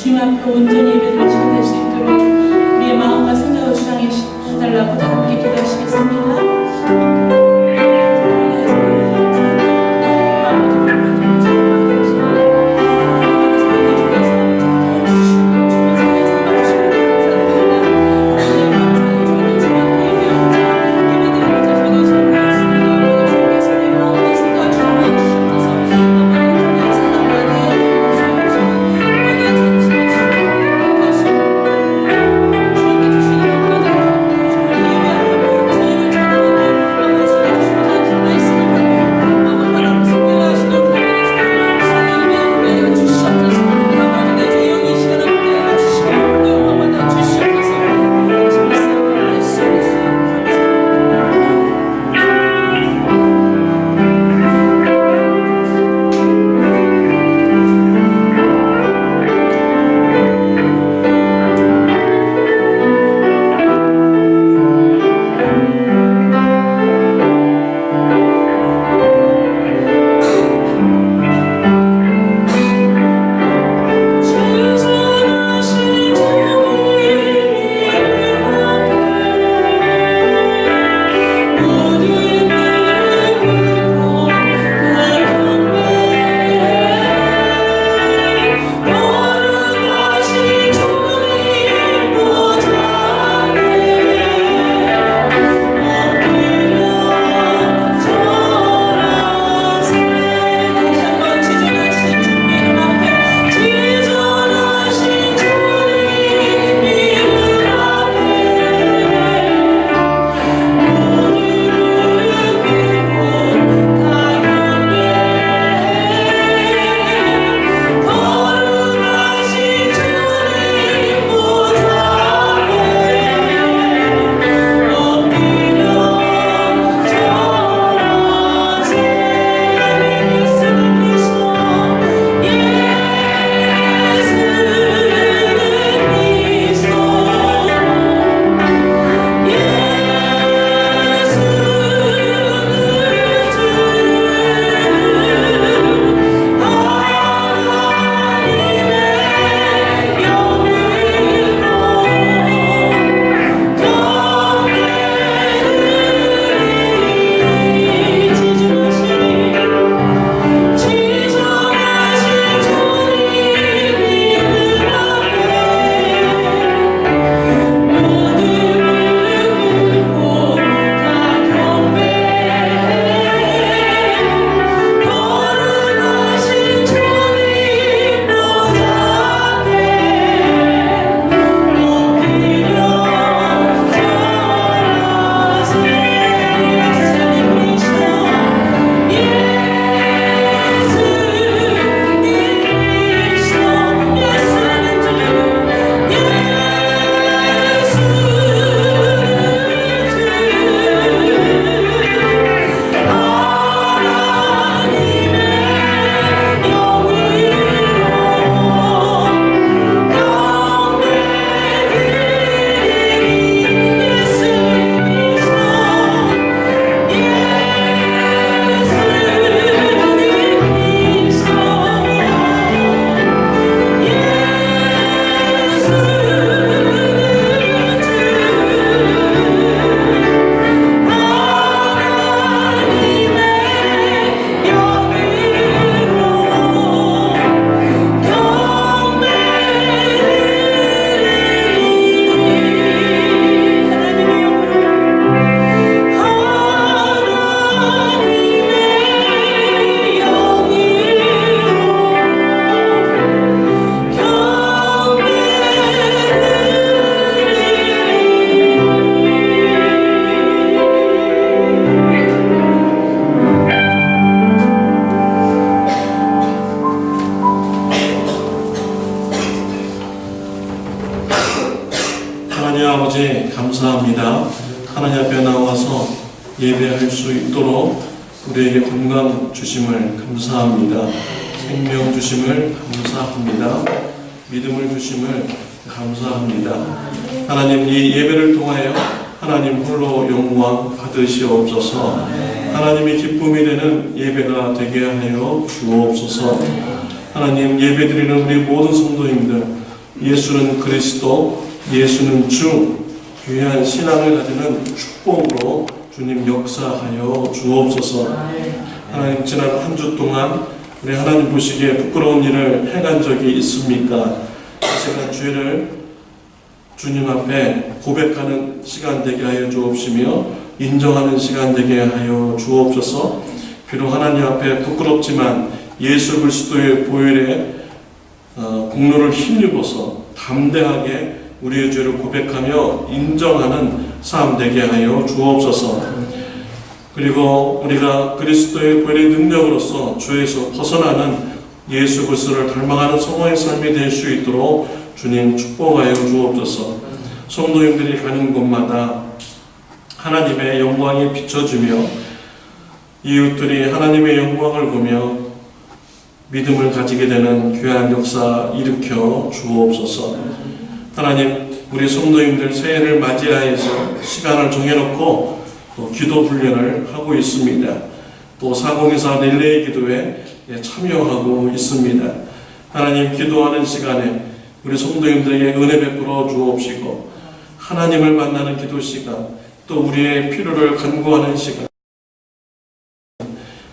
주님 앞에 온전히 예배를 드릴 수 있도록 우리의 마음과 생각을 주장해 주달라고 다 함께 기도하시겠습니다. 하나님 아버지 감사합니다. 하나님 앞에 나와서 예배할 수 있도록 우리에게 건강 주심을 감사합니다. 생명 주심을 감사합니다. 믿음을 주심을 감사합니다. 하나님, 이 예배를 통하여 하나님 홀로 영광 받으시옵소서. 하나님의 기쁨이 되는 예배가 되게 하여 주옵소서. 하나님, 예배드리는 우리 모든 성도님들 예수는 그리스도, 예수는 주, 귀한 신앙을 가지는 축복으로 주님 역사하여 주옵소서. 하나님, 지난 한 주 동안 우리 하나님 보시기에 부끄러운 일을 행한 적이 있습니까? 제가 죄를 주님 앞에 고백하는 시간 되게 하여 주옵시며 인정하는 시간 되게 하여 주옵소서. 비록 하나님 앞에 부끄럽지만 예수 그리스도의 보혈에 공로를 힘입어서 담대하게 우리의 죄를 고백하며 인정하는 삶 되게 하여 주옵소서. 그리고 우리가 그리스도의 보혈의 능력으로서 죄에서 벗어나는 예수 그리스도를 닮아가는 성화의 삶이 될 수 있도록 주님 축복하여 주옵소서. 성도님들이 가는 곳마다 하나님의 영광이 비춰지며 이웃들이 하나님의 영광을 보며 믿음을 가지게 되는 귀한 역사 일으켜 주옵소서. 하나님, 우리 성도님들 새해를 맞이하여서 시간을 정해놓고 또 기도 훈련을 하고 있습니다. 또 4024 릴레이 기도에 참여하고 있습니다. 하나님, 기도하는 시간에 우리 성도님들에게 은혜 베풀어 주옵시고 하나님을 만나는 기도 시간, 또 우리의 필요를 간구하는 시간,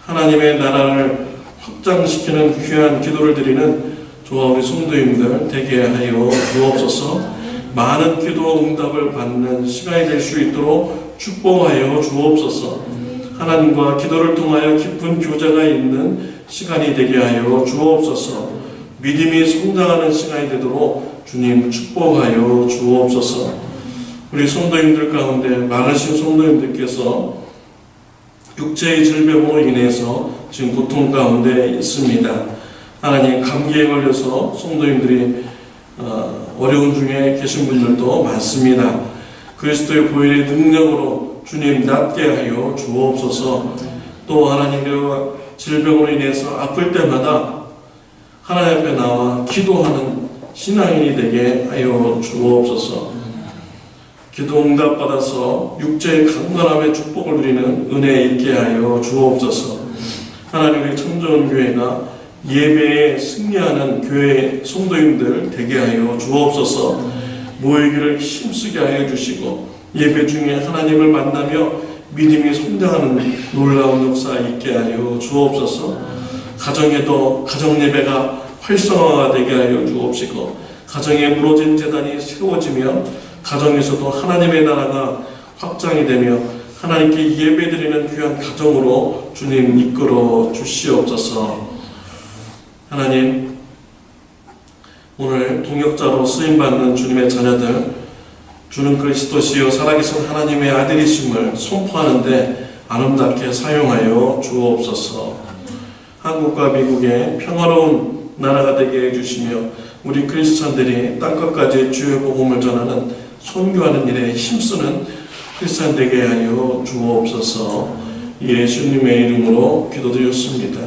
하나님의 나라를 확장시키는 귀한 기도를 드리는 저와 우리 성도님들 되게 하여 주옵소서. 많은 기도 응답을 받는 시간이 될 수 있도록 축복하여 주옵소서. 하나님과 기도를 통하여 깊은 교제가 있는 시간이 되게 하여 주옵소서. 믿음이 성장하는 시간이 되도록 주님 축복하여 주옵소서. 우리 성도님들 가운데 많으신 성도님들께서 육체의 질병으로 인해서 지금 고통 가운데 있습니다. 하나님, 감기에 걸려서 성도님들이 어려운 중에 계신 분들도 많습니다. 그리스도의 보혈의 능력으로 주님 낫게 하여 주옵소서. 또 하나님의 질병으로 인해서 아플 때마다 하나님 앞에 나와 기도하는 신앙인이 되게 하여 주옵소서. 기도 응답 받아서 육체의 강건함의 축복을 누리는 은혜 있게 하여 주옵소서. 하나님의 청정원 교회가 예배에 승리하는 교회 성도님들 되게 하여 주옵소서. 모이기를 힘쓰게 하여 주시고 예배 중에 하나님을 만나며 믿음이 성장하는 놀라운 역사 있게 하여 주옵소서. 가정에도 가정 예배가 활성화가 되게 하여 주옵시고 가정에 무너진 재단이 세워지며 가정에서도 하나님의 나라가 확장이 되며 하나님께 예배드리는 귀한 가정으로 주님 이끌어 주시옵소서. 하나님, 오늘 동역자로 쓰임받는 주님의 자녀들, 주는 그리스도시요 살아계신 하나님의 아들이심을 선포하는데 아름답게 사용하여 주옵소서. 한국과 미국의 평화로운 나라가 되게 해주시며 우리 크리스찬들이 땅끝까지 주의 복음을 전하는 선교하는 일에 힘쓰는 크리스찬 되게 하여 주옵소서. 예수님의 이름으로 기도드렸습니다.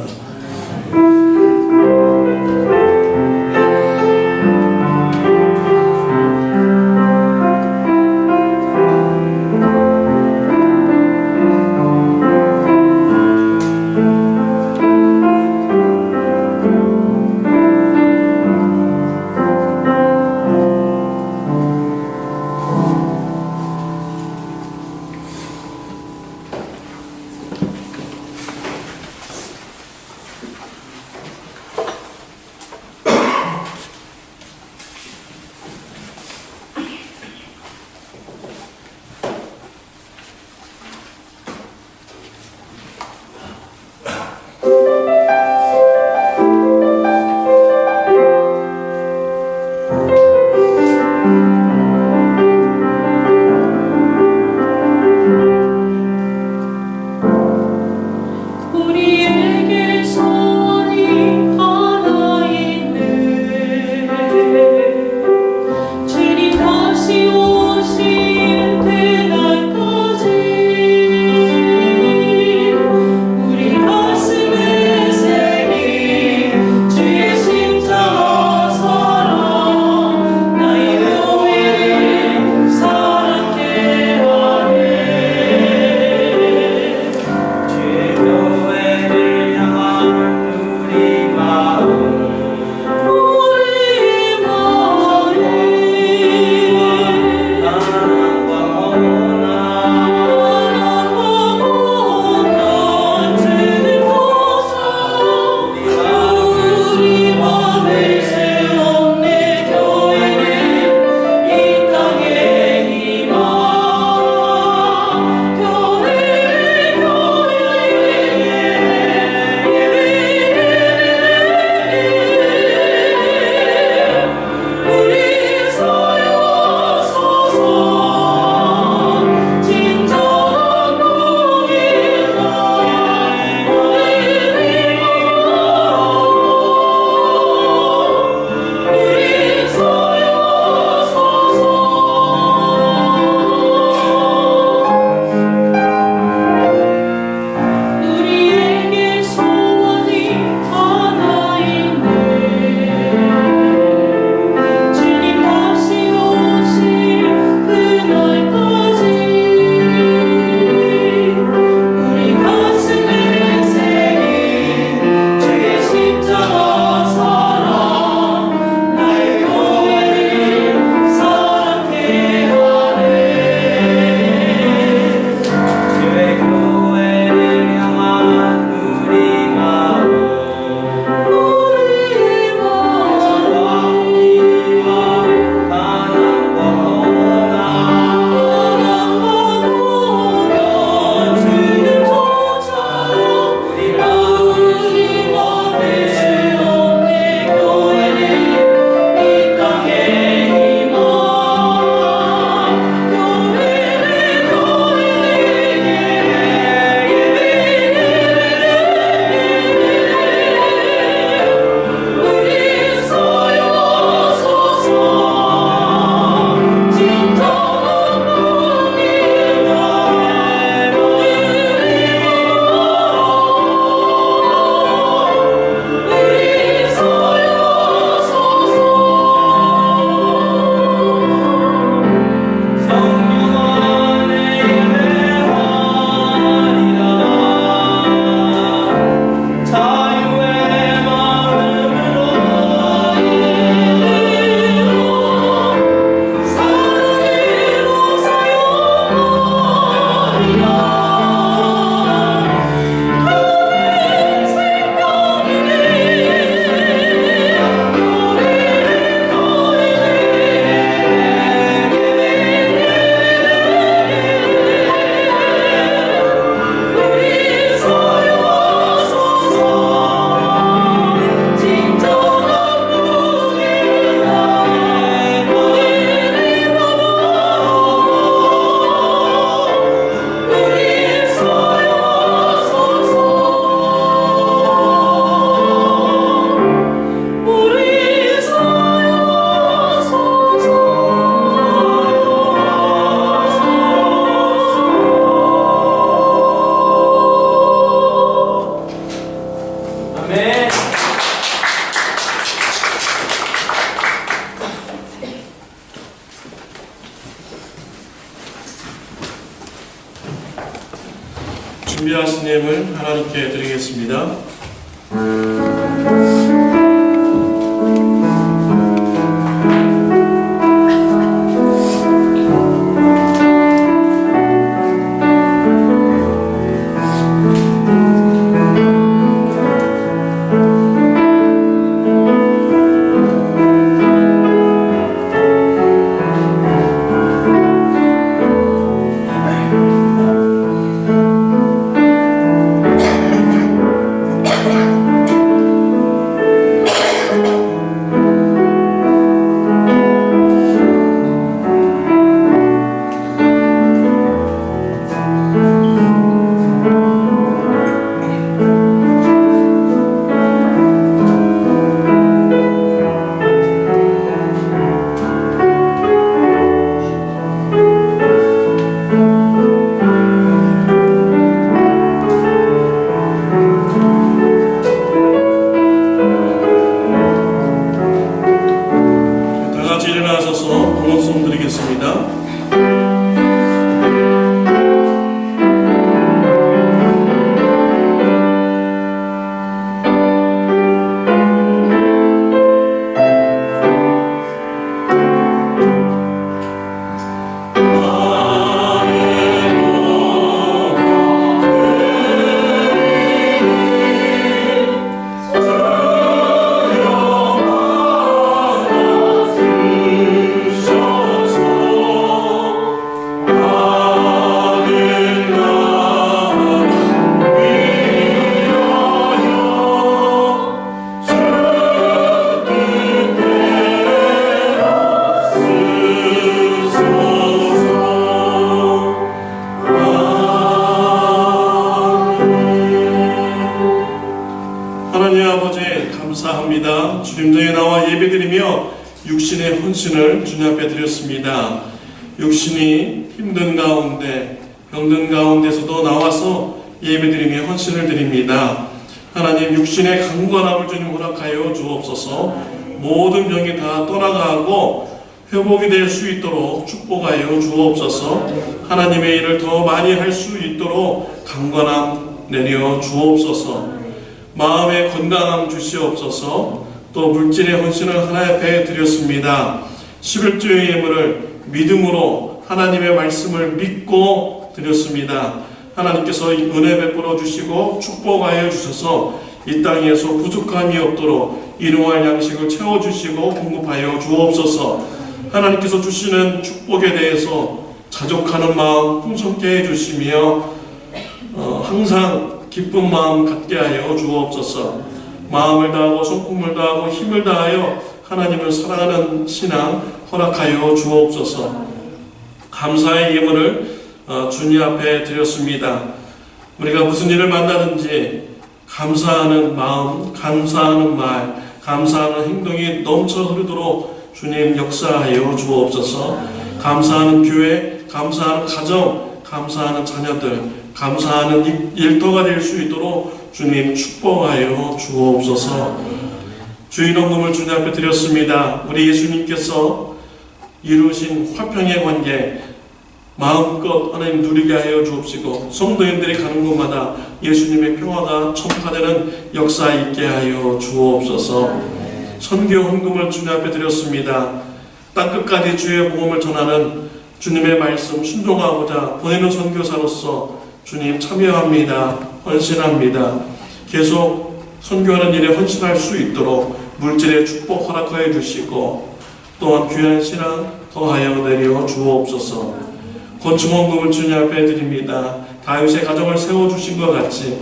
진행을 하나님께 드리겠습니다. 감사합니다. 주님께 나와 예배드리며 육신의 헌신을 주님 앞에 드렸습니다. 육신이 힘든 가운데 병든 가운데서도 나와서 예배드리며 헌신을 드립니다. 하나님, 육신의 강건함을 주님 허락하여 주옵소서. 모든 병이 다 떠나가고 회복이 될 수 있도록 축복하여 주옵소서. 하나님의 일을 더 많이 할 수 있도록 강건함 내려 주옵소서. 마음의 건강함 주시옵소서. 또 물질의 헌신을 하나님 앞에 드렸습니다. 11조의 예물을 믿음으로 하나님의 말씀을 믿고 드렸습니다. 하나님께서 은혜 베풀어 주시고 축복하여 주셔서 이 땅에서 부족함이 없도록 일용할 양식을 채워주시고 공급하여 주옵소서. 하나님께서 주시는 축복에 대해서 자족하는 마음 풍성케 해주시며 항상 기쁜 마음 갖게 하여 주옵소서. 마음을 다하고 손품을 다하고 힘을 다하여 하나님을 사랑하는 신앙 허락하여 주옵소서. 감사의 예물을 주님 앞에 드렸습니다. 우리가 무슨 일을 만나든지 감사하는 마음, 감사하는 말, 감사하는 행동이 넘쳐 흐르도록 주님 역사하여 주옵소서. 감사하는 교회, 감사하는 가정, 감사하는 자녀들, 감사하는 일터가 될 수 있도록 주님 축복하여 주옵소서. 주의 헌금을 주님 앞에 드렸습니다. 우리 예수님께서 이루신 화평의 관계 마음껏 하나님 누리게 하여 주옵시고, 성도인들이 가는 곳마다 예수님의 평화가 전파되는 역사 있게 하여 주옵소서. 선교 헌금을 주님 앞에 드렸습니다. 땅끝까지 주의 복음을 전하는 주님의 말씀 순종하고자 보내는 선교사로서 주님 참여합니다. 헌신합니다. 계속 선교하는 일에 헌신할 수 있도록 물질의 축복 허락하여 주시고, 또한 귀한 신앙 더하여 내려 주옵소서. 건축헌금을 주님 앞에 드립니다. 다윗의 가정을 세워주신 것 같이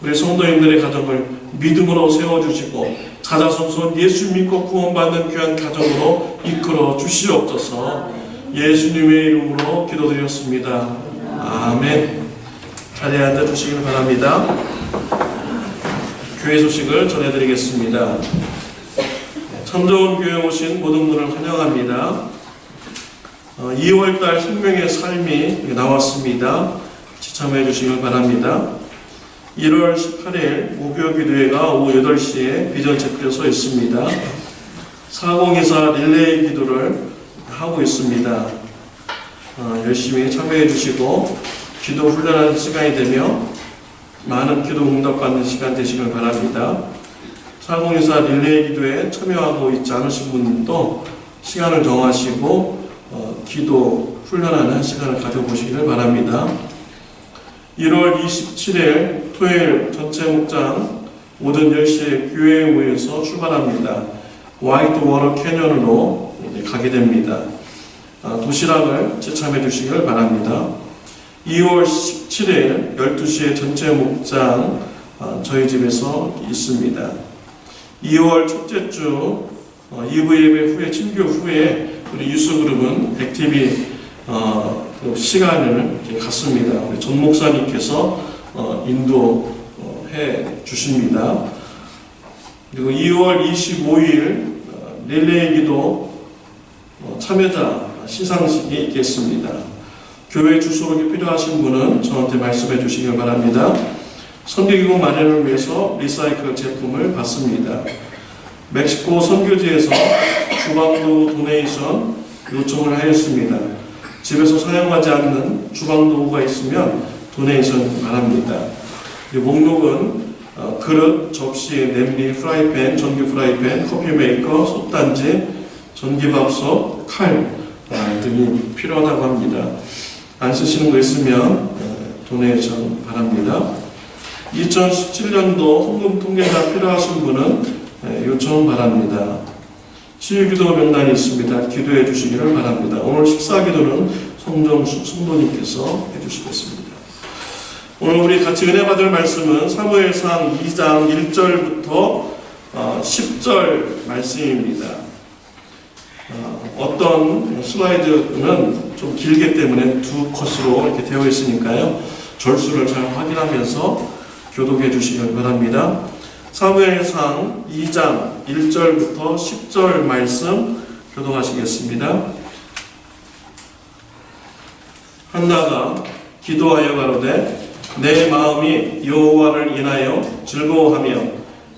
우리 성도님들의 가정을 믿음으로 세워주시고 자자손손 예수 믿고 구원받는 귀한 가정으로 이끌어 주시옵소서. 예수님의 이름으로 기도드렸습니다. 아멘. 자리에 앉아주시길 바랍니다. 교회 소식을 전해드리겠습니다. 참 좋은 교회 오신 모든 분을 환영합니다. 2월달 생명의 삶이 나왔습니다. 참여해 주시길 바랍니다. 1월 18일 목요기도회가 오후 8시에 비전 체크에 서 있습니다. 4024 릴레이 기도를 하고 있습니다. 열심히 참여해 주시고 기도 훈련하는 시간이 되며 많은 기도 응답받는 시간 되시길 바랍니다. 4024 릴레이 기도에 참여하고 있지 않으신 분들도 시간을 정하시고 기도 훈련하는 시간을 가져보시기를 바랍니다. 1월 27일 토요일 전체 목장 오전 10시에 교회에 모여서 출발합니다. 화이트 워터 캐년으로 가게 됩니다. 도시락을 제참해 주시길 바랍니다. 2월 17일 12시에 전체 목장 저희 집에서 있습니다. 2월 첫째 주 EV 예배 후에 친교 후에 우리 유스그룹은 액티비 시간을 갖습니다. 우리 전 목사님께서 인도해 주십니다. 그리고 2월 25일 릴레이 기도 참여자 시상식이 있겠습니다. 교회 주소록이 필요하신 분은 저한테 말씀해 주시길 바랍니다. 선교기구 마련을 위해서 리사이클 제품을 받습니다. 멕시코 선교지에서 주방도구 도네이션 요청을 하였습니다. 집에서 사용하지 않는 주방도구가 있으면 도네이션 바랍니다. 목록은 그릇, 접시, 냄비, 프라이팬, 전기 프라이팬, 커피 메이커, 솥단지, 전기밥솥, 칼 등이 필요하다고 합니다. 안 쓰시는 거 있으면 도네이션 바랍니다. 2017년도 헌금 통계가 필요하신 분은 요청 바랍니다. 치유기도 명단이 있습니다. 기도해 주시기를 바랍니다. 오늘 식사기도는 성정숙 성도님께서 해주시겠습니다. 오늘 우리 같이 은혜 받을 말씀은 사무엘상 2장 1절부터 10절 말씀입니다. 어떤 슬라이드는 좀 길기 때문에 두 컷으로 이렇게 되어 있으니까요. 절수를 잘 확인하면서 교독해 주시길 바랍니다. 사무엘상 2장 1절부터 10절 말씀 교독하시겠습니다. 한나가 기도하여 가로되 내 마음이 여호와를 인하여 즐거워하며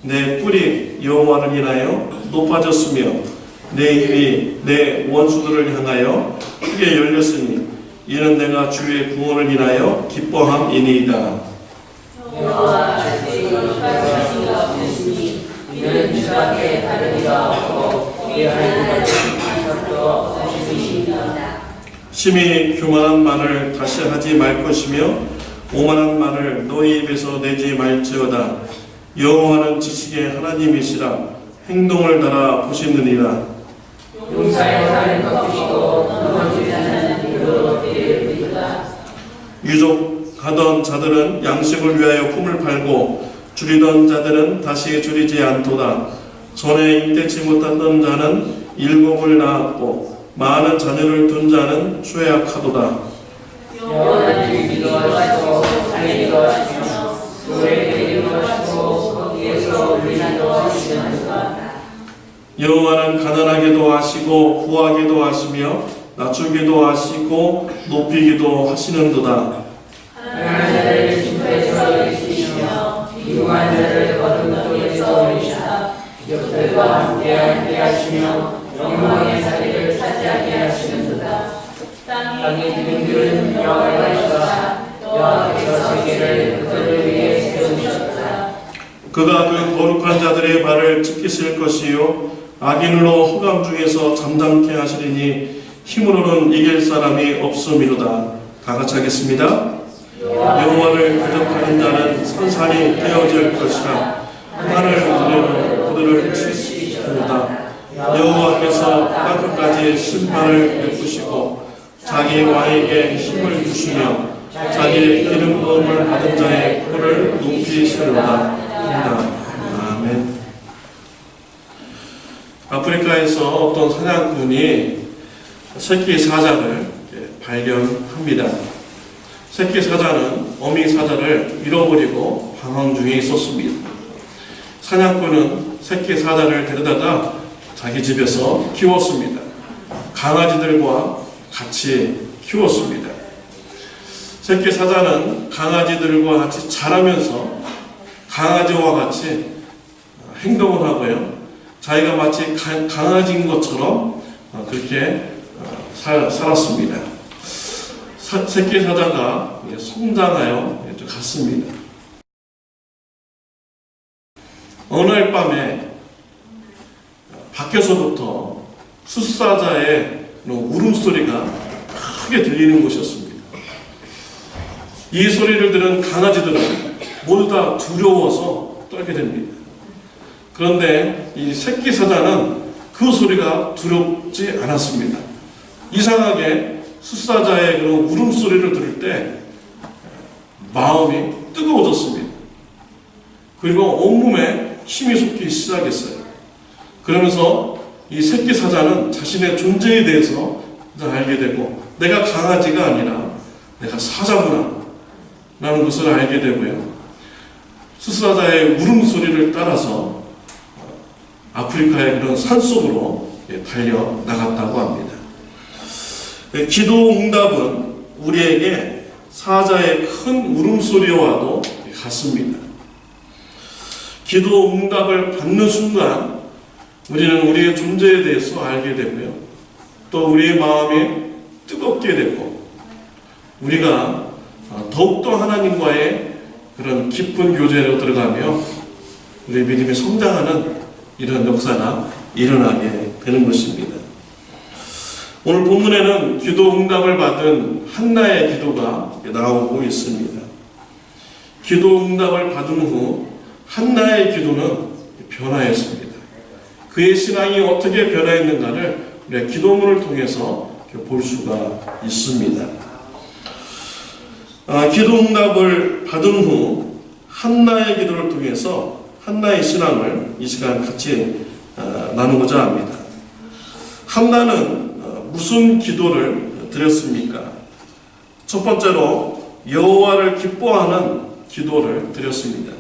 내 뿔이 여호와를 인하여 높아졌으며 내 입이 내 원수들을 향하여 크게 열렸으니 이는 내가 주의 구원을 인하여 기뻐함이니이다. 여호와 주의 이루어진 바 없으시니 이는 주밖에 다른 이가 없고 예하는 것도 없으시니이다. 심히 교만한 말을 다시 하지 말 것이며 오만한 말을 너희 입에서 내지 말지어다. 여호와는 지식의 하나님이시라 행동을 따라 보시느니라. 용사의 하는 것이고 무너지지 않는 이로 되리이다. 유족하던 자들은 양식을 위하여 품을 팔고 줄이던 자들은 다시 줄이지 않도다. 전에 임대치 못하던 자는 일곱을 낳았고 많은 자녀를 둔 자는 쇠약하도다. 여호와는 주기도 하시고 살리기도 하시며 노래 드리기도 하시고 거기에서 울리기도 하시느니라. 여호와는 가난하게도 하시고 부하게도 하시며 낮추기도 하시고 높이기도 하시는도다. 가난한 자를 쉼터에서 일으키시며 비중한 자를 어둠 속에서 올리시사 기업들과 함께 하시며 영광의 자리를 차지하게 하시는도다. 땅의 기둥들은 여호와이시라. 여호와께서 세계를 그들을 위해 세우셨다. 그가 그 거룩한 자들의 발을 지키실 것이요 악인으로 흑암 중에서 잠잠케 하시리니 힘으로는 이길 사람이 없음이로다. 다 같이 하겠습니다. 여호와를 대적하는 자는 산산이 깨어질 것이라. 하늘 우리는 그들을 치시리로다. 여호와께서 땅끝까지 심판을 베푸시고 자기 왕에게 힘을 주시며 자기의 기름 부음을 받은 자의 꼴을 높이시리로다. 아멘. 아프리카에서 어떤 사냥꾼이 새끼 사자를 발견합니다. 새끼 사자는 어미 사자를 잃어버리고 방황 중에 있었습니다. 사냥꾼은 새끼 사자를 데려다가 자기 집에서 키웠습니다. 강아지들과 같이 키웠습니다. 새끼 사자는 강아지들과 같이 자라면서 강아지와 같이 행동을 하고요. 자기가 마치 강아지인 것처럼 그렇게 살았습니다. 새끼 사자가 성장하여 갔습니다. 어느 날 밤에 밖에서부터 수사자의 울음소리가 크게 들리는 곳이었습니다. 이 소리를 들은 강아지들은 모두 다 두려워서 떨게 됩니다. 그런데 이 새끼 사자는 그 소리가 두렵지 않았습니다. 이상하게 수사자의 그런 울음소리를 들을 때 마음이 뜨거워졌습니다. 그리고 온몸에 힘이 솟기 시작했어요. 그러면서 이 새끼 사자는 자신의 존재에 대해서 알게 되고, 내가 강아지가 아니라 내가 사자구나 라는 것을 알게 되고요. 수사자의 울음소리를 따라서 아프리카의 그런 산속으로 달려 나갔다고 합니다. 기도 응답은 우리에게 사자의 큰 울음소리와도 같습니다. 기도 응답을 받는 순간 우리는 우리의 존재에 대해서 알게 되고요. 또 우리의 마음이 뜨겁게 되고, 우리가 더욱더 하나님과의 그런 깊은 교제로 들어가며 우리의 믿음이 성장하는 이런 역사가 일어나게 되는 것입니다. 오늘 본문에는 기도 응답을 받은 한나의 기도가 나오고 있습니다. 기도 응답을 받은 후 한나의 기도는 변화했습니다. 그의 신앙이 어떻게 변화했는가를 우리가 기도문을 통해서 볼 수가 있습니다. 기도 응답을 받은 후 한나의 기도를 통해서 한나의 신앙을 이 시간 같이 나누고자 합니다. 한나는 무슨 기도를 드렸습니까? 첫 번째로 여호와를 기뻐하는 기도를 드렸습니다.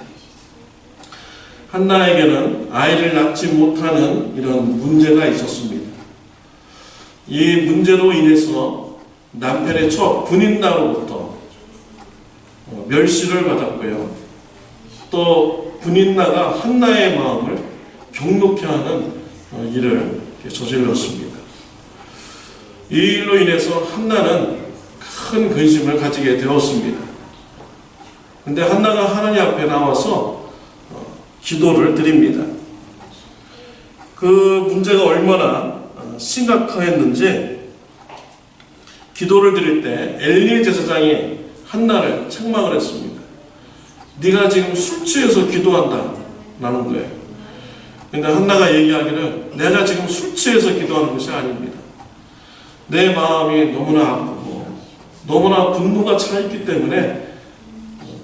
한나에게는 아이를 낳지 못하는 이런 문제가 있었습니다. 이 문제로 인해서 남편의 첫 분인나로부터 멸시를 받았고요. 또 분인나가 한나의 마음을 경록케 하는 일을 저질렀습니다. 이 일로 인해서 한나는 큰 근심을 가지게 되었습니다. 근데 한나가 하나님 앞에 나와서 기도를 드립니다. 그 문제가 얼마나 심각했는지 기도를 드릴 때 엘리 제사장이 한나를 책망을 했습니다. 네가 지금 술 취해서 기도한다 라는 거예요. 근데 한나가 얘기하기를 내가 지금 술 취해서 기도하는 것이 아닙니다. 내 마음이 너무나 아프고 너무나 분노가 차있기 때문에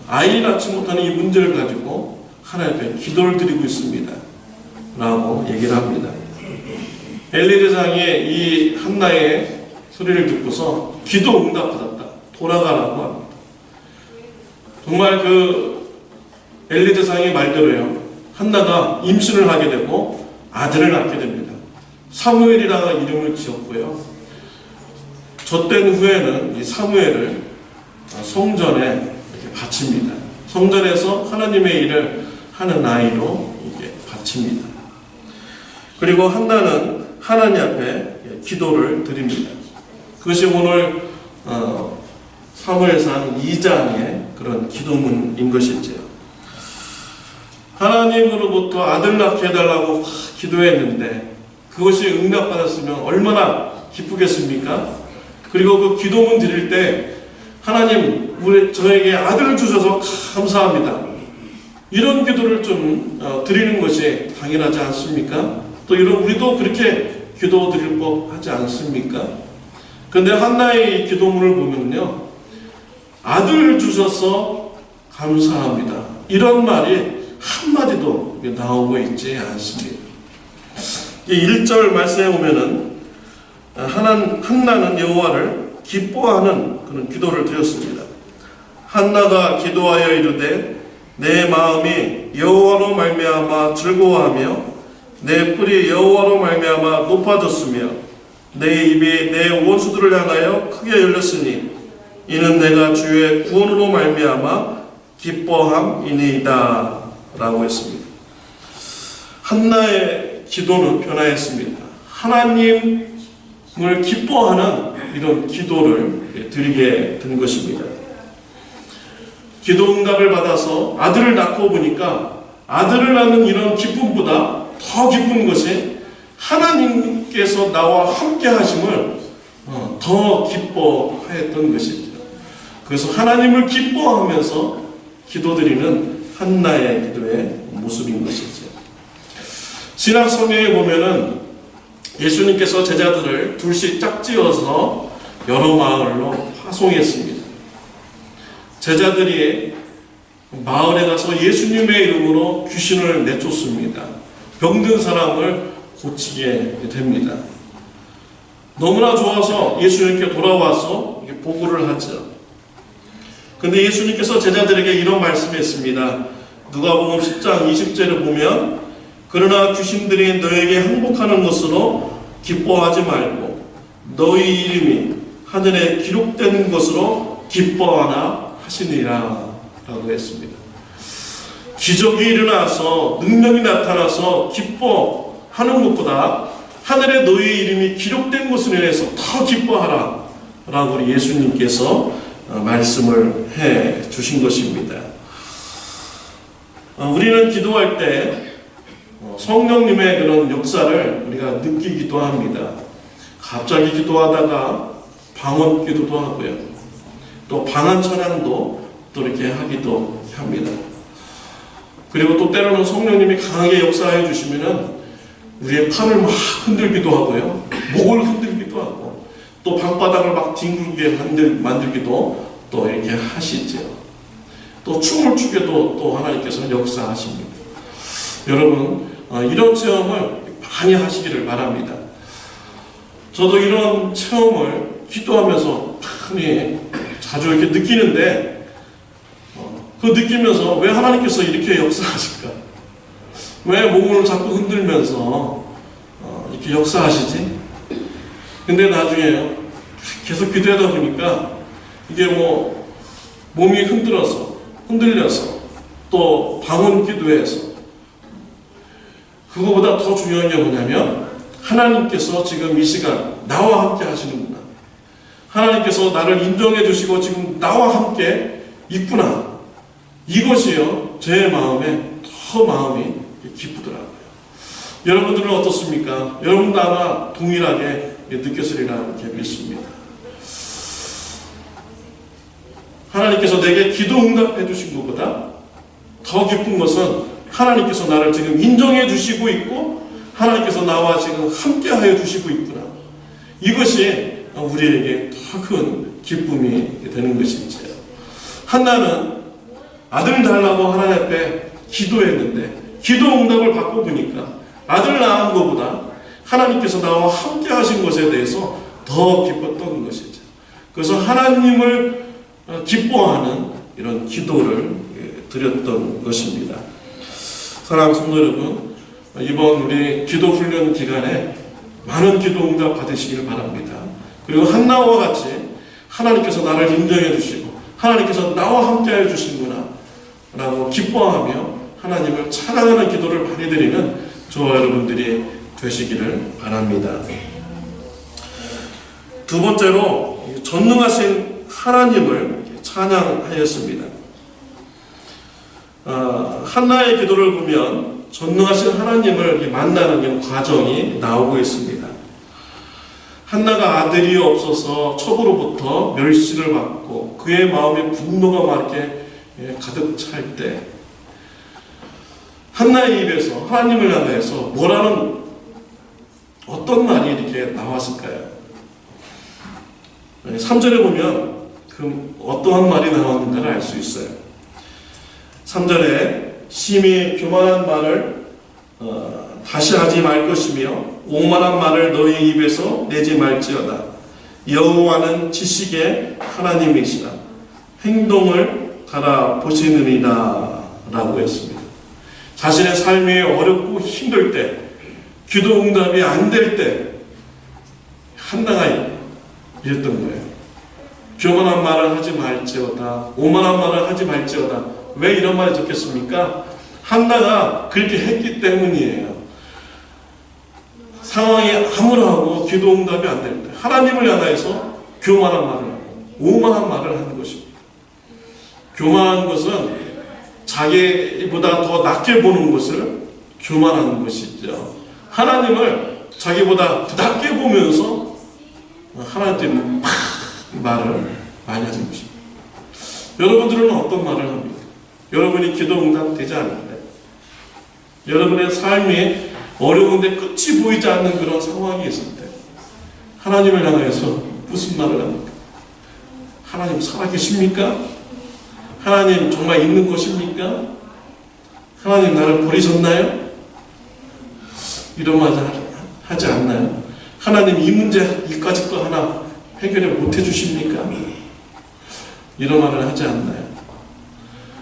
아이를 낳지 못하는 이 문제를 가지고 하나님 앞에 기도를 드리고 있습니다 라고 얘기를 합니다. 엘리 제사장이 이 한나의 소리를 듣고서 기도 응답받았다, 돌아가라고 합니다. 정말 그 엘리 제사장의 말대로요, 한나가 임신을 하게 되고 아들을 낳게 됩니다. 사무엘이라는 이름을 지었고요. 젖된 후에는 이 사무엘을 성전에 이렇게 바칩니다. 성전에서 하나님의 일을 하는 아이로 이게 바칩니다. 그리고 한나는 하나님 앞에 기도를 드립니다. 그것이 오늘 사무엘상 2장의 그런 기도문인 것이지요. 하나님으로부터 아들 낳게 해달라고 기도했는데 그것이 응답받았으면 얼마나 기쁘겠습니까? 그리고 그 기도문 드릴 때 하나님 저에게 아들을 주셔서 감사합니다, 이런 기도를 좀 드리는 것이 당연하지 않습니까? 또 우리도 그렇게 기도 드릴 법 하지 않습니까? 그런데 한나의 기도문을 보면요, 아들을 주셔서 감사합니다, 이런 말이 한마디도 나오고 있지 않습니다. 1절 말씀에 보면은 한나는 여호와를 기뻐하는 그런 기도를 드렸습니다. 한나가 기도하여 이르되 내 마음이 여호와로 말미암아 즐거워하며 내 뿔이 여호와로 말미암아 높아졌으며 내 입이 내 원수들을 향하여 크게 열렸으니 이는 내가 주의 구원으로 말미암아 기뻐함이니이다 라고 했습니다. 한나의 기도는 변화했습니다. 하나님을 기뻐하는 이런 기도를 드리게 된 것입니다. 기도 응답을 받아서 아들을 낳고 보니까 아들을 낳는 이런 기쁨보다 더 기쁜 것이 하나님께서 나와 함께 하심을 더 기뻐하였던 것이죠. 그래서 하나님을 기뻐하면서 기도드리는 한나의 기도의 모습인 것이죠. 신약 성경에 보면은 예수님께서 제자들을 둘씩 짝지어서 여러 마을로 파송했습니다. 제자들이 마을에 가서 예수님의 이름으로 귀신을 내쫓습니다. 병든 사람을 고치게 됩니다. 너무나 좋아서 예수님께 돌아와서 보고를 하죠. 근데 예수님께서 제자들에게 이런 말씀했습니다. 누가복음 10장 20절을 보면 그러나 귀신들이 너에게 항복하는 것으로 기뻐하지 말고 너희 이름이 하늘에 기록된 것으로 기뻐하나 하시니라 라고 했습니다. 기적이 일어나서 능력이 나타나서 기뻐하는 것보다 하늘에 너희 이름이 기록된 것으로 인해서 더 기뻐하라 라고 우리 예수님께서 말씀을 해 주신 것입니다. 우리는 기도할 때 성령님의 그런 역사를 우리가 느끼기도 합니다. 갑자기 기도하다가 방언 기도도 하고요. 또 방언 찬양도 또 이렇게 하기도 합니다. 그리고 또 때로는 성령님이 강하게 역사해 주시면은 우리의 팔을 막 흔들기도 하고요. 목을 흔들기도 하고 또 방바닥을 막 뒹굴게 만들기도 또 이렇게 하시죠. 또 춤을 추게도 또 하나님께서 역사하십니다. 여러분 이런 체험을 많이 하시기를 바랍니다. 저도 이런 체험을 기도하면서 많이 자주 이렇게 느끼는데 그 느끼면서 왜 하나님께서 이렇게 역사하실까? 왜 몸을 자꾸 흔들면서 이렇게 역사하시지? 근데 나중에 계속 기도하다 보니까 이게 뭐 몸이 흔들려서 또 방언 기도해서 그거보다 더 중요한 게 뭐냐면 하나님께서 지금 이 시간 나와 함께 하시는구나. 하나님께서 나를 인정해 주시고 지금 나와 함께 있구나. 이것이요 제 마음에 더 마음이 기쁘더라고요. 여러분들은 어떻습니까? 여러분도 아마 동일하게 느꼈으리라 이렇게 믿습니다. 하나님께서 내게 기도 응답해 주신 것보다 더 기쁜 것은 하나님께서 나를 지금 인정해 주시고 있고 하나님께서 나와 지금 함께 하여 주시고 있구나. 이것이 우리에게 더 큰 기쁨이 되는 것이죠. 한나는 아들 달라고 하나님 앞에 기도했는데 기도 응답을 받고 보니까 아들 낳은 것보다 하나님께서 나와 함께 하신 것에 대해서 더 기뻤던 것이죠. 그래서 하나님을 기뻐하는 이런 기도를 드렸던 것입니다. 사랑하는 성도 여러분, 이번 우리 기도 훈련 기간에 많은 기도 응답 받으시기를 바랍니다. 그리고 한나와 같이 하나님께서 나를 인정해 주시고 하나님께서 나와 함께 해 주시는구나 라고 기뻐하며 하나님을 찬양하는 기도를 많이 드리는 저와 여러분들이 되시기를 바랍니다. 두 번째로 전능하신 하나님을 찬양하였습니다. 한나의 기도를 보면 전능하신 하나님을 만나는 과정이 나오고 있습니다. 한나가 아들이 없어서 첩으로부터 멸시를 받고 그의 마음에 분노가 막 이렇게 가득 찰 때 한나의 입에서 하나님을 향해서 뭐라는 어떤 말이 이렇게 나왔을까요? 3절에 보면 그 어떠한 말이 나왔는가를 알 수 있어요. 3절에 심히 교만한 말을 다시 하지 말 것이며 오만한 말을 너희 입에서 내지 말지어다. 여호와는 지식의 하나님이시라. 행동을 달아보시느니라 라고 했습니다. 자신의 삶이 어렵고 힘들 때 기도 응답이 안 될 때 한나가 이랬던 거예요. 교만한 말을 하지 말지어다. 오만한 말을 하지 말지어다. 왜 이런 말이 적혔습니까? 한나가 그렇게 했기 때문이에요. 상황이 암울하고 기도 응답이 안 될 때 하나님을 향해서 교만한 말을 하고 오만한 말을 하는 것입니다. 교만한 것은 자기보다 더 낮게 보는 것을 교만하는 것이죠. 하나님을 자기보다 더 낮게 보면서 하나님은 막 말을 많이 하는 것입니다. 여러분들은 어떤 말을 합니까? 여러분이 기도 응답되지 않는데, 여러분의 삶이 어려운데 끝이 보이지 않는 그런 상황이 있을 때 하나님을 향해서 무슨 말을 합니까? 하나님 살아계십니까? 하나님 정말 있는 것입니까? 하나님 나를 버리셨나요? 이런 말 하지 않나요? 하나님 이 문제 이까짓 거 하나 해결을 못 해주십니까? 이런 말을 하지 않나요?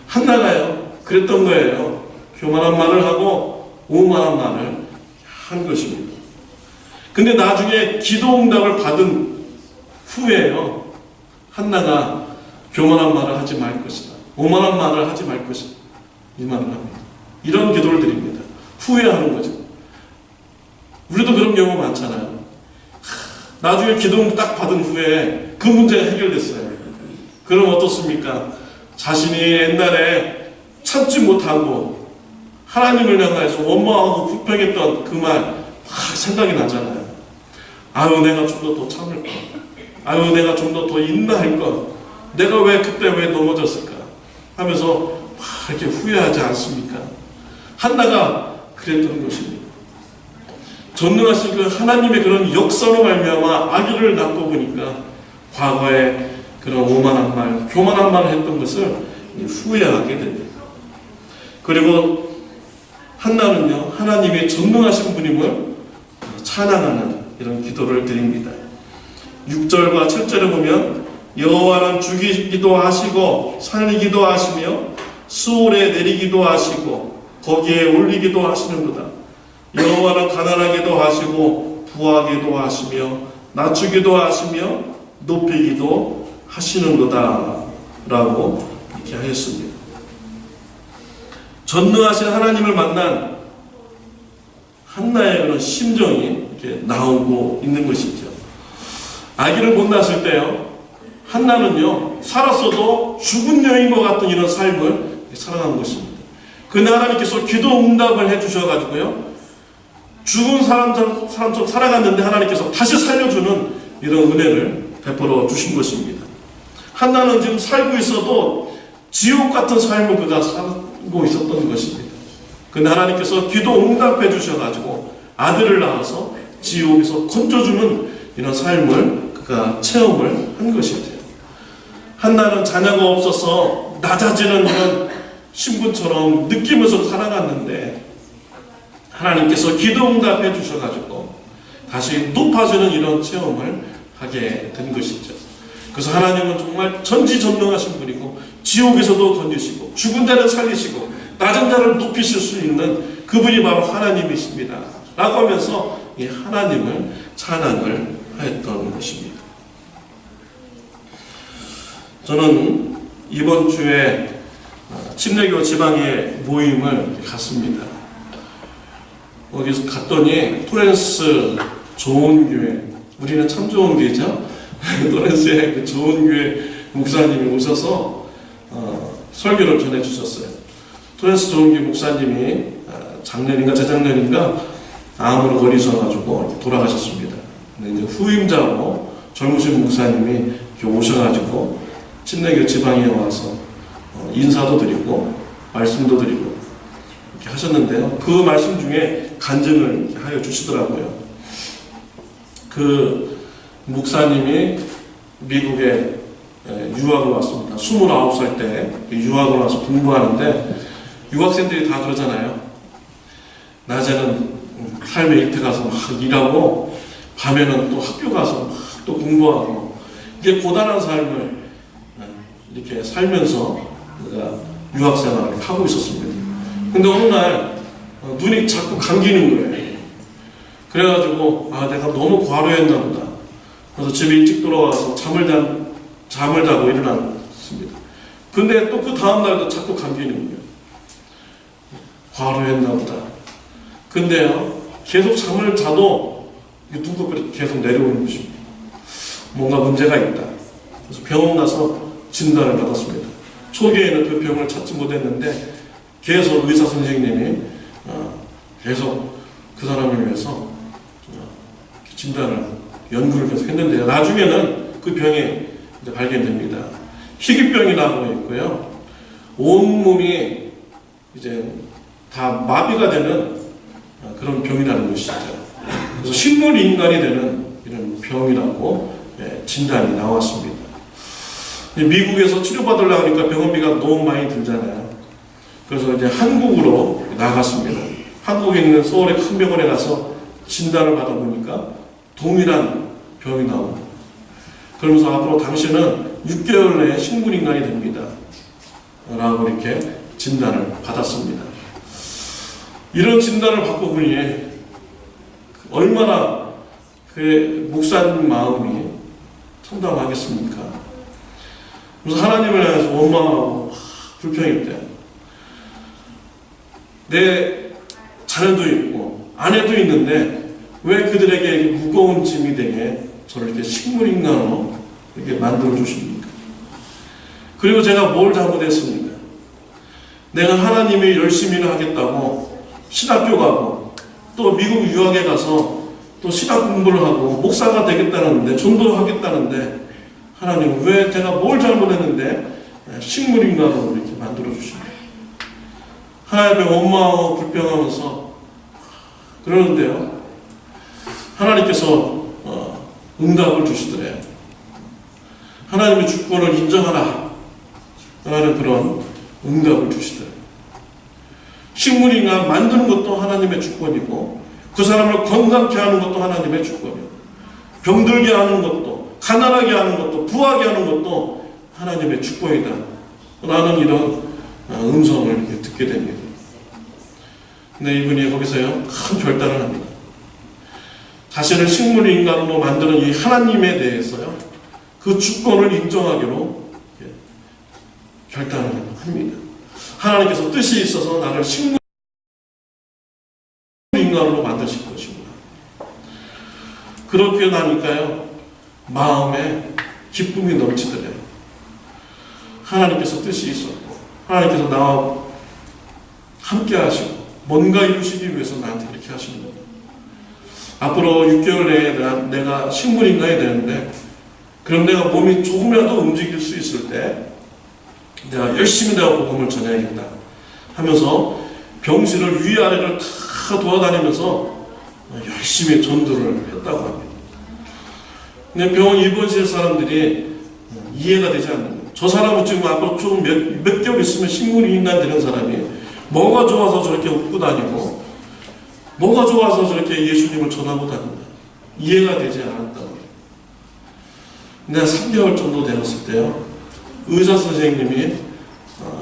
한나가요 그랬던 거예요. 교만한 말을 하고 오만한 말을 한 것입니다. 근데 나중에 기도 응답을 받은 후에요, 한나가 교만한 말을 하지 말 것이다, 오만한 말을 하지 말 것이다, 이 말을 합니다. 이런 기도를 드립니다. 후회하는 거죠. 우리도 그런 경우 많잖아요. 나중에 기도 딱 받은 후에 그 문제가 해결됐어요. 그럼 어떻습니까? 자신이 옛날에 참지 못하고 하나님을 향해서 원망하고 불평했던 그 말 막 생각이 나잖아요. 아유 내가 좀 더 참을 걸, 아유 내가 좀 더 인내할 걸, 내가 왜 그때 왜 넘어졌을까 하면서 막 이렇게 후회하지 않습니까? 한나가 그랬던 것입니다. 전능하신 그 하나님의 그런 역사로 말미암아 아기를 낳고 보니까 과거에 그런 오만한 말, 교만한 말을 했던 것을 후회하게 됩니다. 그리고 한나는요, 하나님의 전능하신 분임을 찬양하는 이런 기도를 드립니다. 6절과 7절에 보면 여호와는 죽이기도 하시고 살리기도 하시며 수월에 내리기도 하시고 거기에 올리기도 하시는도다. 여호와는 가난하게도 하시고 부하게도 하시며 낮추기도 하시며 높이기도 하시는도다 라고 이렇게 하였습니다. 전능하신 하나님을 만난 한나의 그런 심정이 이렇게 나오고 있는 것이죠. 아기를 못 낳았을 때요, 한나는요 살았어도 죽은 여인과 같은 이런 삶을 살아간 것입니다. 근데 하나님께서 기도 응답을 해주셔가지고요, 죽은 사람처럼 살아갔는데 하나님께서 다시 살려주는 이런 은혜를 베풀어 주신 것입니다. 한나는 지금 살고 있어도 지옥 같은 삶을 그가 살고 있었던 것입니다. 근데 하나님께서 기도 응답해 주셔가지고 아들을 낳아서 지옥에서 건져주는 이런 삶을 그가 체험을 한 것이죠. 한나는 자녀가 없어서 낮아지는 이런 신분처럼 느끼면서 살아갔는데 하나님께서 기도 응답해 주셔가지고 다시 높아지는 이런 체험을 하게 된 것이죠. 그래서 하나님은 정말 전지전능하신 분이고 지옥에서도 건지시고 죽은 자를 살리시고 낮은 자를 높이실 수 있는 그분이 바로 하나님이십니다 라고 하면서 이 하나님을 찬양을 하였던 것입니다. 저는 이번 주에 침례교 지방의 모임을 갔습니다. 거기서 갔더니 토렌스 좋은 교회, 우리는 참 좋은 교회죠. 토렌스의 그 좋은 교회 목사님이 오셔서 설교를 전해주셨어요. 토렌스 좋은 교회 목사님이 작년인가 재작년인가 암으로 걸리셔가지고 돌아가셨습니다. 근데 이제 후임자로 젊으신 목사님이 이렇게 오셔가지고 침례교 지방에 와서 인사도 드리고 말씀도 드리고 이렇게 하셨는데요. 그 말씀 중에 간증을 하여 주시더라고요. 그 목사님이 미국에 유학을 왔습니다. 29살 때 유학을 와서 공부하는데 유학생들이 다 그러잖아요. 낮에는 삶의 일터 가서 막 일하고 밤에는 또 학교 가서 막 또 공부하고 이게 고단한 삶을 이렇게 살면서 유학생활을 하고 있었습니다. 근데 어느 날 눈이 자꾸 감기는 거예요. 그래가지고 내가 너무 과로했나 보다. 그래서 집에 일찍 돌아와서 잠을 자고 일어났습니다. 근데 또 그 다음날도 자꾸 감기는 거예요. 과로했나 보다. 근데요, 계속 잠을 자도 눈꺼풀이 계속 내려오는 것입니다. 뭔가 문제가 있다. 그래서 병원 가서 진단을 받았습니다. 초기에는 그 병을 찾지 못했는데 계속 의사 선생님이 계속 그 사람을 위해서 진단을 연구를 계속 했는데요. 나중에는 그 병이 이제 발견됩니다. 희귀병이라고 있고요. 온몸이 이제 다 마비가 되는 그런 병이라는 것이죠. 그래서 식물 인간이 되는 이런 병이라고 진단이 나왔습니다. 미국에서 치료받으려고 하니까 병원비가 너무 많이 들잖아요. 그래서 이제 한국으로 나갔습니다. 한국에 있는 서울의 큰 병원에 가서 진단을 받아보니까 동일한 병이 나옵니다. 그러면서 앞으로 당신은 6개월 내에 식물인간이 됩니다. 라고 이렇게 진단을 받았습니다. 이런 진단을 받고 보니 얼마나 그 목사님 마음이 참담하겠습니까? 그래서 하나님을 향해서 원망하고 불평했대요. 내 자녀도 있고 아내도 있는데 왜 그들에게 무거운 짐이 되게 저를 이렇게 식물인간으로 이렇게 만들어 주십니까? 그리고 제가 뭘 잘못했습니까? 내가 하나님이 열심히 하겠다고 신학교 가고 또 미국 유학에 가서 또 신학 공부를 하고 목사가 되겠다는데 전도하겠다는데 하나님 왜 제가 뭘 잘못했는데 식물인간으로 이렇게 만들어 주십니까? 하나님의 원망하고 불평하면서 그러는데요. 하나님께서 응답을 주시더래요. 하나님의 주권을 인정하라 라는 그런 응답을 주시더래요. 식물인간 만드는 것도 하나님의 주권이고 그 사람을 건강케 하는 것도 하나님의 주권이고 병들게 하는 것도 가난하게 하는 것도 부하게 하는 것도 하나님의 주권이다 라는 이런 음성을 이렇게 듣게 됩니다. 근데 이분이 거기서요 큰 결단을 합니다. 자신을 식물인간으로 만드는 이 하나님에 대해서요 그 주권을 인정하기로 결단을 합니다. 하나님께서 뜻이 있어서 나를 식물인간으로 만드실 것이구나. 그렇게 나니까요 마음에 기쁨이 넘치더래요. 하나님께서 뜻이 있었고 하나님께서 나와 함께 하시고 뭔가 이루시기 위해서 나한테 이렇게 하시는 거예요. 앞으로 6개월 내에 내가 식물인간이 되는데 그럼 내가 몸이 조금이라도 움직일 수 있을 때 내가 열심히 내가 복음을 전해야겠다 하면서 병실을 위아래를 다 돌아다니면서 열심히 전도를 했다고 합니다. 근데 병원 입원실 사람들이 이해가 되지 않는 거예요. 저 사람은 지금 앞으로 좀 몇 개월 있으면 식물인간 되는 사람이 뭐가 좋아서 저렇게 웃고 다니고 뭐가 좋아서 저렇게 예수님을 전하고 다니는 이해가 되지 않았다고. 내가 3개월 정도 되었을 때요 의사 선생님이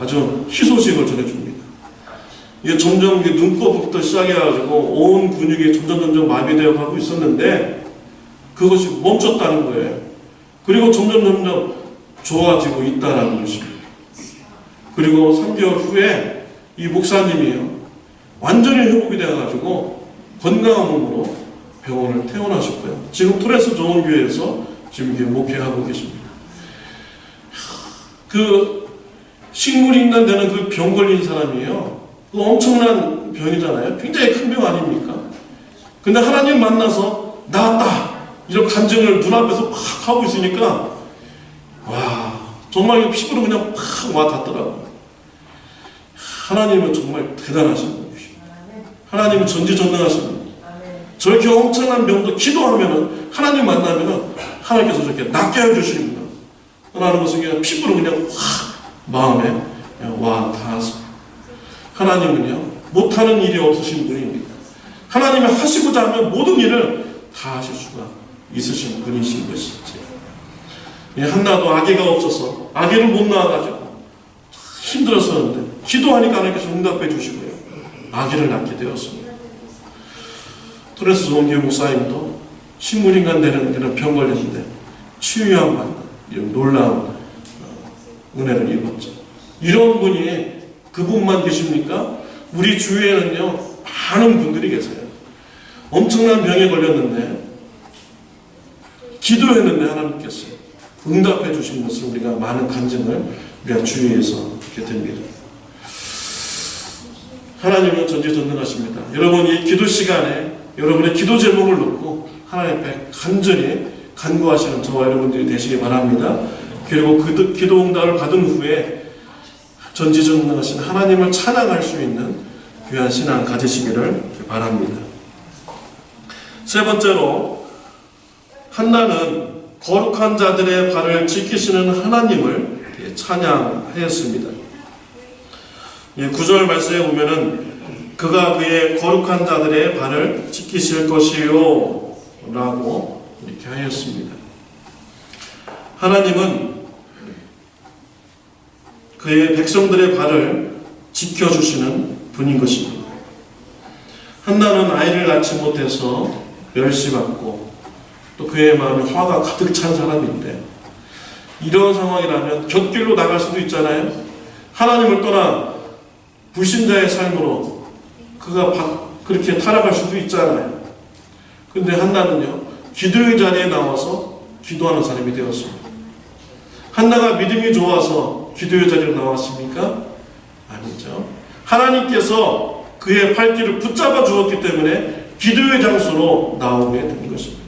아주 희소식을 전해줍니다. 이게 점점 눈꺼부터 시작해가지고 온 근육이 점점 마비되어 가고 있었는데 그것이 멈췄다는 거예요. 그리고 점점 좋아지고 있다는 것입니다. 그리고 3개월 후에 이 목사님이요 완전히 회복이 되어가지고 건강한 몸으로 병원을 퇴원하셨고요. 지금 토레스 좋은 교회에서 지금 이렇게 목회하고 계십니다. 그 식물인간 되는 그 병 걸린 사람이에요. 그 엄청난 병이잖아요. 굉장히 큰 병 아닙니까? 근데 하나님 만나서 나았다 이런 간증을 눈앞에서 팍 하고 있으니까 와 정말 피부로 그냥 팍 와닿더라고요. 하나님은 정말 대단하신 분이십니다. 하나님은 전지전능하신 분. 저렇게 엄청난 병도 기도하면은 하나님 만나면은 하나님께서 저렇게 낫게 해주십니다. 라는 것은 그냥 피부로 그냥 확 마음에 와 닿았습니다. 하나님은요 못하는 일이 없으신 분입니다. 하나님이 하시고자 하면 모든 일을 다 하실 수가 있으신 분이신 것이지. 한나도 아기가 없어서 아기를 못 낳아가지고 힘들었었는데 기도하니까 하나님께서 응답해 주시고요 아기를 낳게 되었습니다. 토레스 좋은교회 목사님도 식물인간 되는 그런 병 걸렸는데 치유한 만남 이런 놀라운 은혜를 입었죠. 이런 분이 그분만 계십니까? 우리 주위에는요 많은 분들이 계세요. 엄청난 병에 걸렸는데 기도했는데 하나님께서 응답해 주신 것을 우리가 많은 간증을 우리가 주위에서 이렇게 됩니다. 하나님은 전지전능하십니다. 여러분 이 기도 시간에 여러분의 기도 제목을 놓고 하나님 앞에 간절히 간구하시는 저와 여러분들이 되시기 바랍니다. 그리고 그 기도 응답을 받은 후에 전지전능하신 하나님을 찬양할 수 있는 귀한 신앙 가지시기를 바랍니다. 세 번째로, 한나는 거룩한 자들의 발을 지키시는 하나님을 찬양하였습니다. 9절 말씀에 보면은 그가 그의 거룩한 자들의 발을 지키실 것이요 라고 이렇게 하였습니다. 하나님은 그의 백성들의 발을 지켜주시는 분인 것입니다. 한나는 아이를 낳지 못해서 멸시받고 또 그의 마음에 화가 가득 찬 사람인데, 이런 상황이라면 곁길로 나갈 수도 있잖아요. 하나님을 떠나 불신자의 삶으로 그가 그렇게 타락할 수도 있잖아요. 근데 한나는요, 기도의 자리에 나와서 기도하는 사람이 되었습니다. 한나가 믿음이 좋아서 기도의 자리로 나왔습니까? 아니죠. 하나님께서 그의 발길을 붙잡아 주었기 때문에 기도의 장소로 나오게 된 것입니다.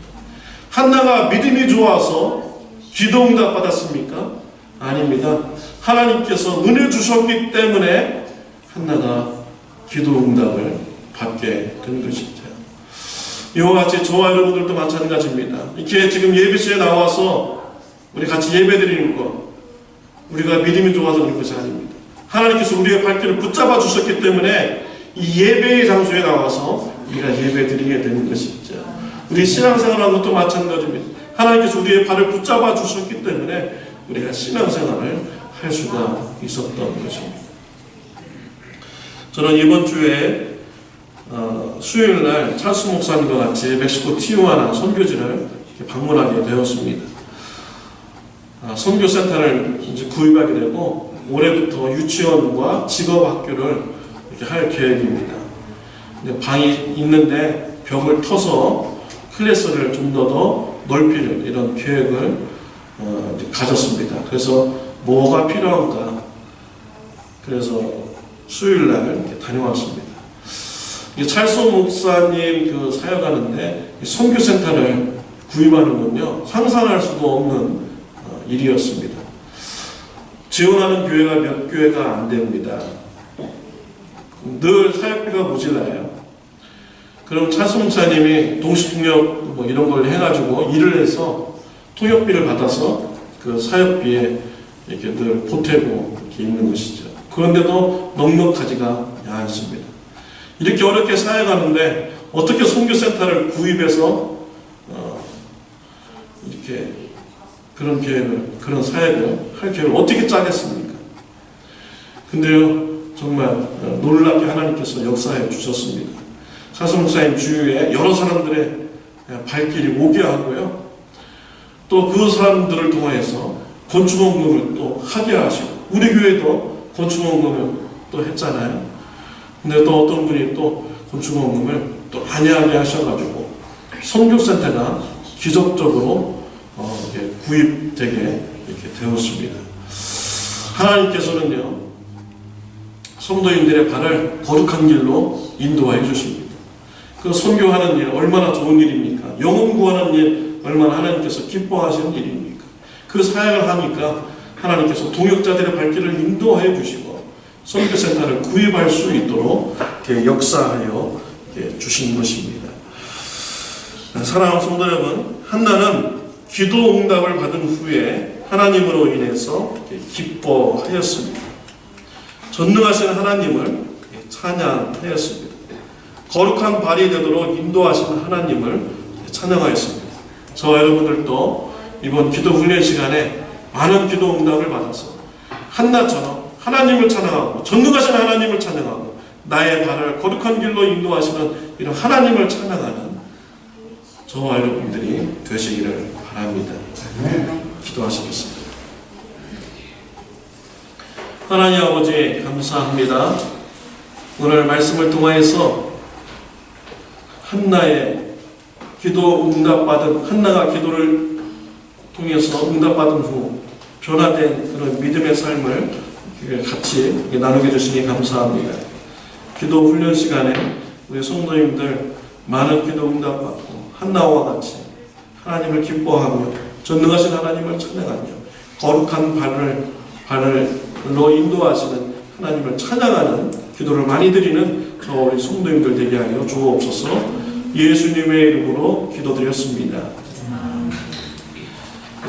한나가 믿음이 좋아서 기도 응답 받았습니까? 아닙니다. 하나님께서 은혜 주셨기 때문에 한나가 기도 응답을 받게 된 것이죠. 이와 같이 저와 여러분들도 마찬가지입니다. 이렇게 지금 예배실에 나와서 우리 같이 예배드리는 것, 우리가 믿음이 좋아서 그런 것이 아닙니다. 하나님께서 우리의 발길을 붙잡아 주셨기 때문에 이 예배의 장소에 나와서 우리가 예배드리게 되는 것이죠. 우리 신앙생활하는 것도 마찬가지입니다. 하나님께서 우리의 발을 붙잡아 주셨기 때문에 우리가 신앙생활을 할 수가 있었던 것입니다. 저는 이번 주에 수요일날 찰스 목사님과 같이 멕시코 티후아나 선교지를 방문하게 되었습니다. 선교센터를 이제 구입하게 되고 올해부터 유치원과 직업학교를 이렇게 할 계획입니다. 근데 방이 있는데 벽을 터서 클래스를 좀 더 넓힐 이런 계획을 이제 가졌습니다. 그래서 뭐가 필요한가? 그래서 수요일날 이렇게 다녀왔습니다. 찰스 목사님 그 사역하는데 선교센터를 구입하는 건요, 상상할 수도 없는 일이었습니다. 지원하는 교회가 몇 교회가 안 됩니다. 늘 사역비가 모자라요. 그럼 찰스 목사님이 동시통역 뭐 이런 걸 해가지고 일을 해서 통역비를 받아서 그 사역비에 이렇게 늘 보태고 이렇게 있는 것이죠. 그런데도 넉넉하지가 않습니다. 이렇게 어렵게 사역하는데 어떻게 선교센터를 구입해서 이렇게 그런 계획을, 그런 사역을 할 계획을 어떻게 짜겠습니까? 근데요, 정말 놀랍게 하나님께서 역사해 주셨습니다. 찰스 목사님 주위에 여러 사람들의 발길이 오게 하고요, 또 그 사람들을 통해서 건축원금을 또 하게 하시고, 우리 교회도 건축원금을 또 했잖아요. 근데 또 어떤 분이 또 건축원금을 또 많이 하게 하셔가지고 선교센터가 기적적으로 구입되게 이렇게 되었습니다. 하나님께서는요, 성도인들의 발을 거룩한 길로 인도해 주십니다. 그 선교하는 일 얼마나 좋은 일입니까? 영혼 구하는 일 얼마나 하나님께서 기뻐하시는 일입니까? 그 사역을 하니까 하나님께서 동역자들의 발길을 인도해 주시고 선교센터를 구입할 수 있도록 역사하여 주신 것입니다. 사랑하는 성도 여러분, 한나는 기도 응답을 받은 후에 하나님으로 인해서 기뻐하였습니다. 전능하신 하나님을 찬양하였습니다. 거룩한 발이 되도록 인도하시는 하나님을 찬양하였습니다. 저와 여러분들도 이번 기도 훈련 시간에 많은 기도 응답을 받아서 한나처럼 하나님을 찬양하고 전능하신 하나님을 찬양하고 나의 발을 거룩한 길로 인도하시는 이런 하나님을 찬양하는 저와 여러분들이 되시기를 바랍니다. 기도하시겠습니다. 하나님 아버지 감사합니다. 오늘 말씀을 통하여서 한나의 기도 응답받은, 한나가 기도를 통해서 응답받은 후 변화된 그런 믿음의 삶을 같이 나누게 해주시니 감사합니다. 기도 훈련 시간에 우리 성도님들 많은 기도 응답받고 한나와 같이 하나님을 기뻐하며 전능하신 하나님을 찬양하며 거룩한 발을로 인도하시는 하나님을 찬양하는 기도를 많이 드리는 저 우리 성도님들 되게 하여 주옵소서. 예수님의 이름으로 기도드렸습니다.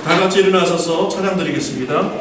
다 같이 일어나셔서 찬양 드리겠습니다.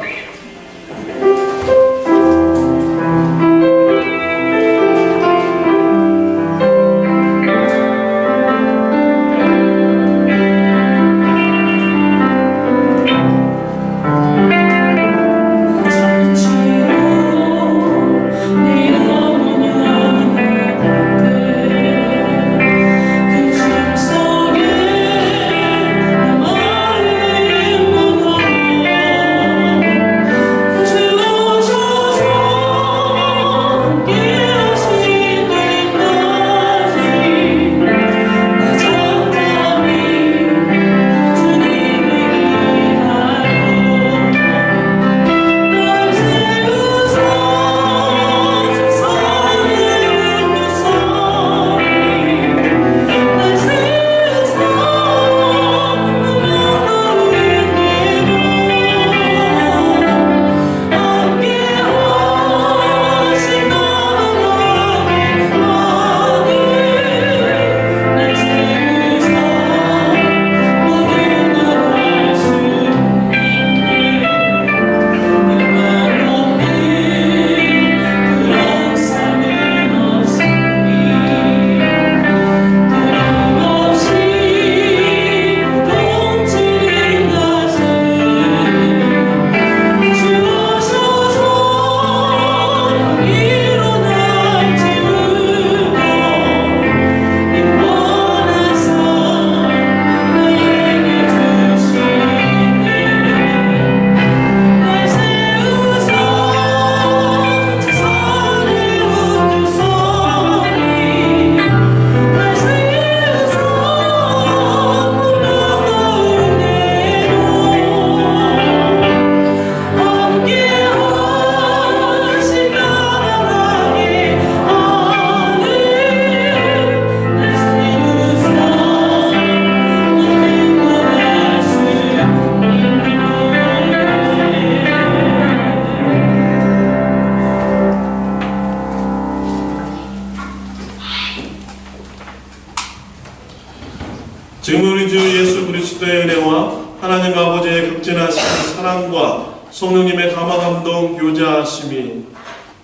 지금 우리 주 예수 그리스도의 은혜와 하나님 아버지의 극진하신 사랑과 성령님의 감화감동 교제하심이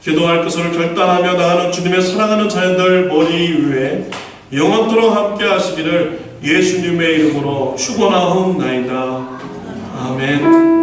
기도할 것을 결단하며 나아가는 주님의 사랑하는 자녀들 머리 위에 영원토록 함께 하시기를 예수님의 이름으로 축원하옵나이다. 아멘.